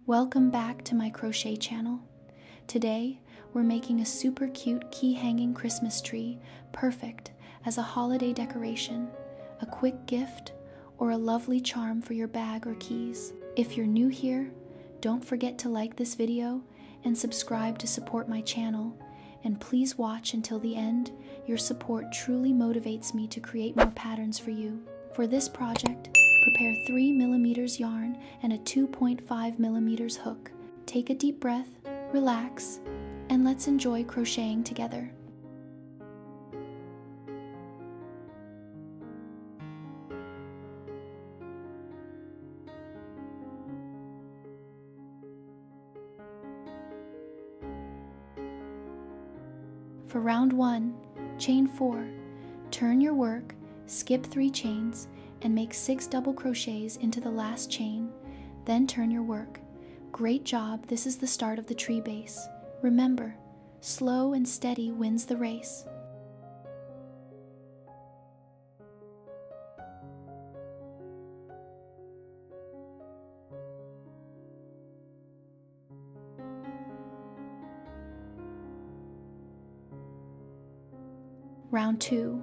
Welcome back to my crochet channel. Today, we're making a super cute key hanging Christmas tree, perfect as a holiday decoration, a quick gift, or a lovely charm for your bag or keys. If you're new here, don't forget to like this video and subscribe to support my channel. And please watch until the end. Your support truly motivates me to create more patterns for you. For this project, prepare 3mm yarn and a 2.5mm hook. Take a deep breath, relax, and let's enjoy crocheting together. For round 1, chain 4, turn your work, skip 3 chains, and make 6 double crochets into the last chain, then turn your work. Great job, this is the start of the tree base. Remember, slow and steady wins the race. Round 2,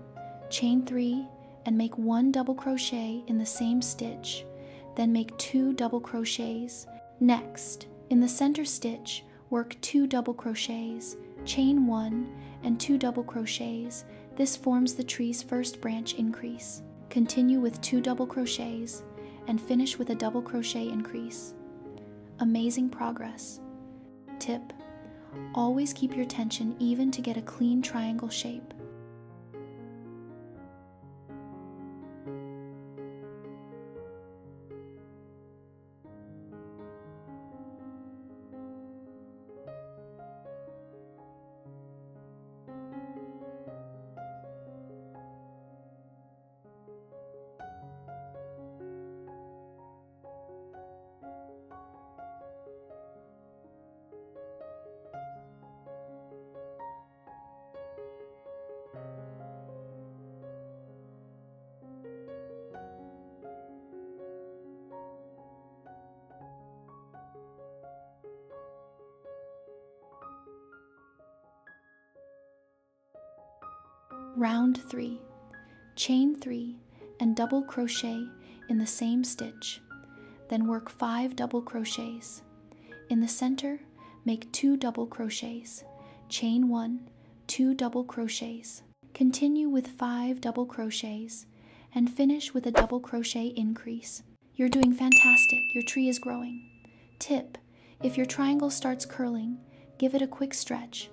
chain 3 and make 1 double crochet in the same stitch, then make 2 double crochets. Next, in the center stitch, work 2 double crochets, chain 1 and 2 double crochets. This forms the tree's first branch increase. Continue with 2 double crochets and finish with a double crochet increase. Amazing progress. Tip: always keep your tension even to get a clean triangle shape. Round 3, chain 3 and double crochet in the same stitch, then work 5 double crochets. In the center, make 2 double crochets, chain 1, 2 double crochets. Continue with 5 double crochets and finish with a double crochet increase. You're doing fantastic, your tree is growing. Tip: if your triangle starts curling, give it a quick stretch.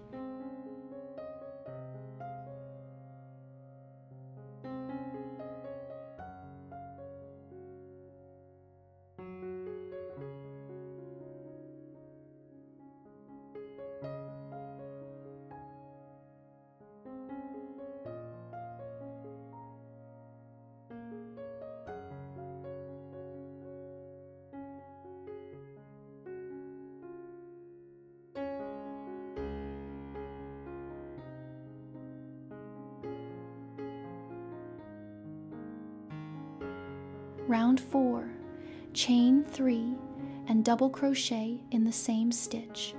Round 4, chain 3 and double crochet in the same stitch,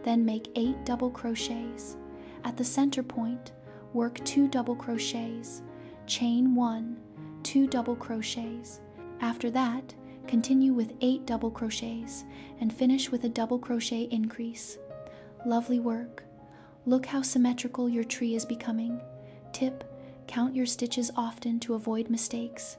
then make 8 double crochets. At the center point, work 2 double crochets, chain 1, 2 double crochets. After that, continue with 8 double crochets and finish with a double crochet increase. Lovely work. Look how symmetrical your tree is becoming. Tip: count your stitches often to avoid mistakes.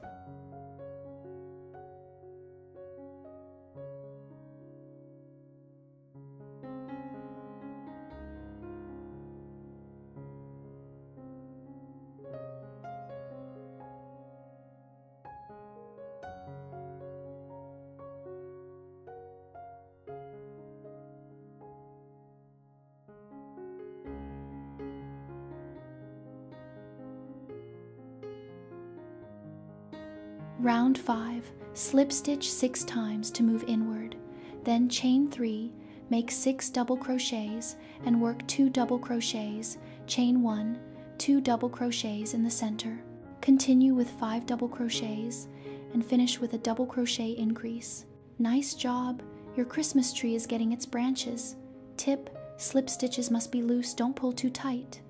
Round 5, slip stitch 6 times to move inward, then chain 3, make 6 double crochets and work 2 double crochets, chain 1, 2 double crochets in the center. Continue with 5 double crochets and finish with a double crochet increase. Nice job, Your Christmas tree is getting its branches. Tip: slip stitches must be loose, don't pull too tight.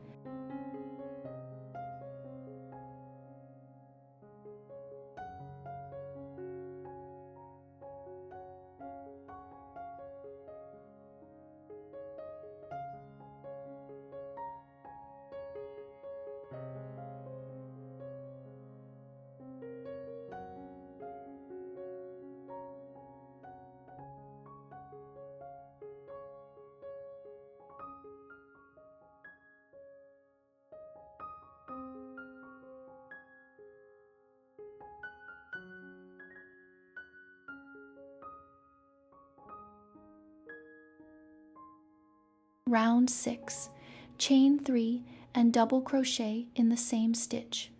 Round 6. Chain 3 and double crochet in the same stitch.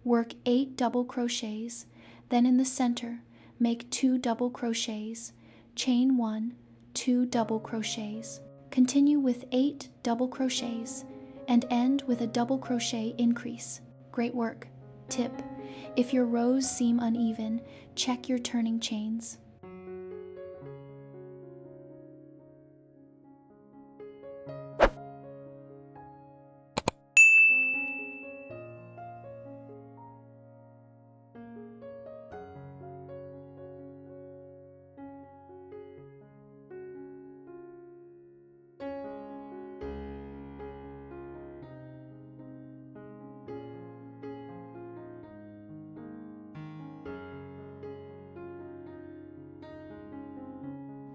Work 8 double crochets, then in the center, make 2 double crochets, chain 1, 2 double crochets. Continue with 8 double crochets and end with a double crochet increase. Great work. Tip: if your rows seem uneven, check your turning chains.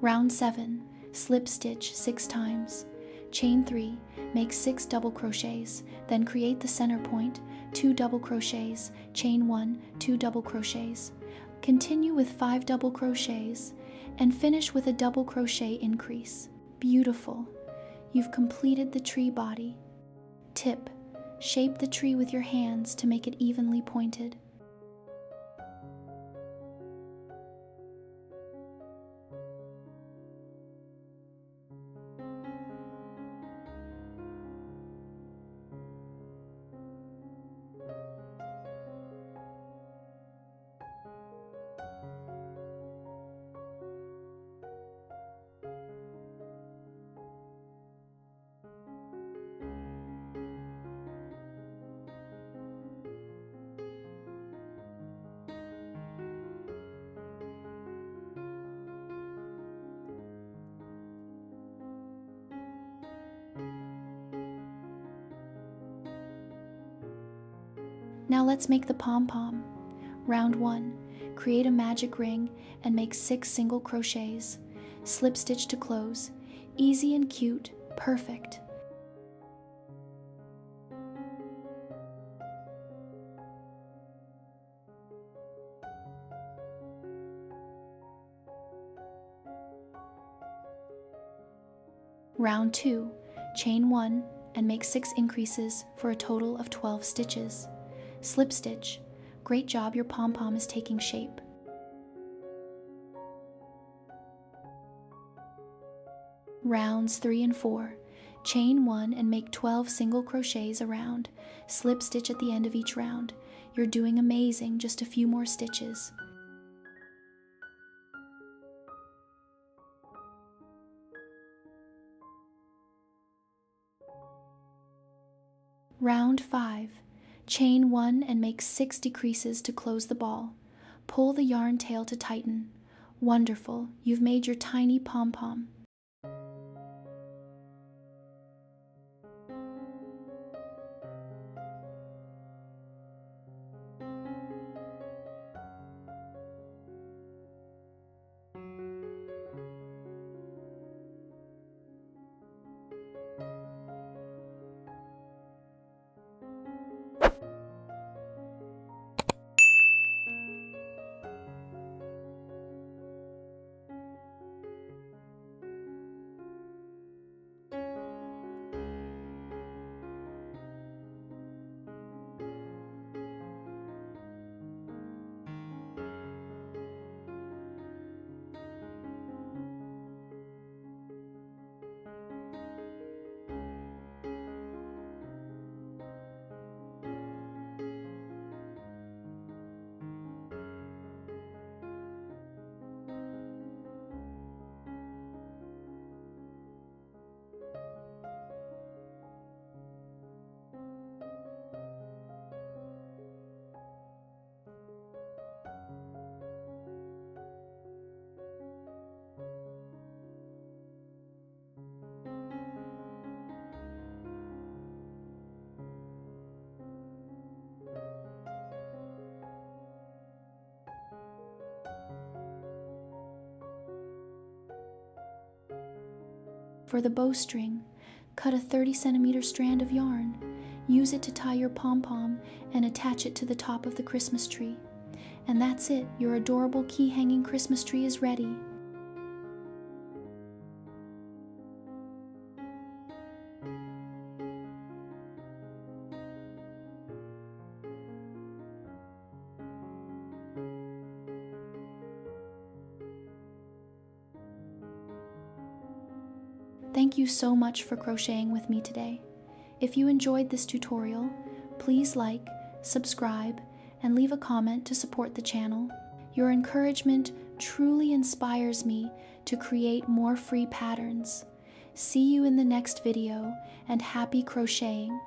Round 7. Slip stitch 6 times. Chain 3, make 6 double crochets, then create the center point, 2 double crochets, chain 1, 2 double crochets. Continue with 5 double crochets and finish with a double crochet increase. Beautiful. You've completed the tree body. Tip: shape the tree with your hands to make it evenly pointed. Now let's make the pom-pom. Round 1. Create a magic ring and make 6 single crochets. Slip stitch to close. Easy and cute, perfect. Round 2. Chain 1 and make 6 increases for a total of 12 stitches. Slip stitch. Great job, your pom-pom is taking shape. Rounds 3 and 4. Chain 1 and make 12 single crochets around. Slip stitch at the end of each round. You're doing amazing, just a few more stitches. Round 5. Chain 1 and make 6 decreases to close the ball. Pull the yarn tail to tighten. Wonderful, you've made your tiny pom-pom. For the bowstring, cut a 30-centimeter strand of yarn. Use it to tie your pom-pom and attach it to the top of the Christmas tree. And that's it, your adorable key hanging Christmas tree is ready. Thank you so much for crocheting with me today. If you enjoyed this tutorial, please like, subscribe, and leave a comment to support the channel. Your encouragement truly inspires me to create more free patterns. See you in the next video, and happy crocheting!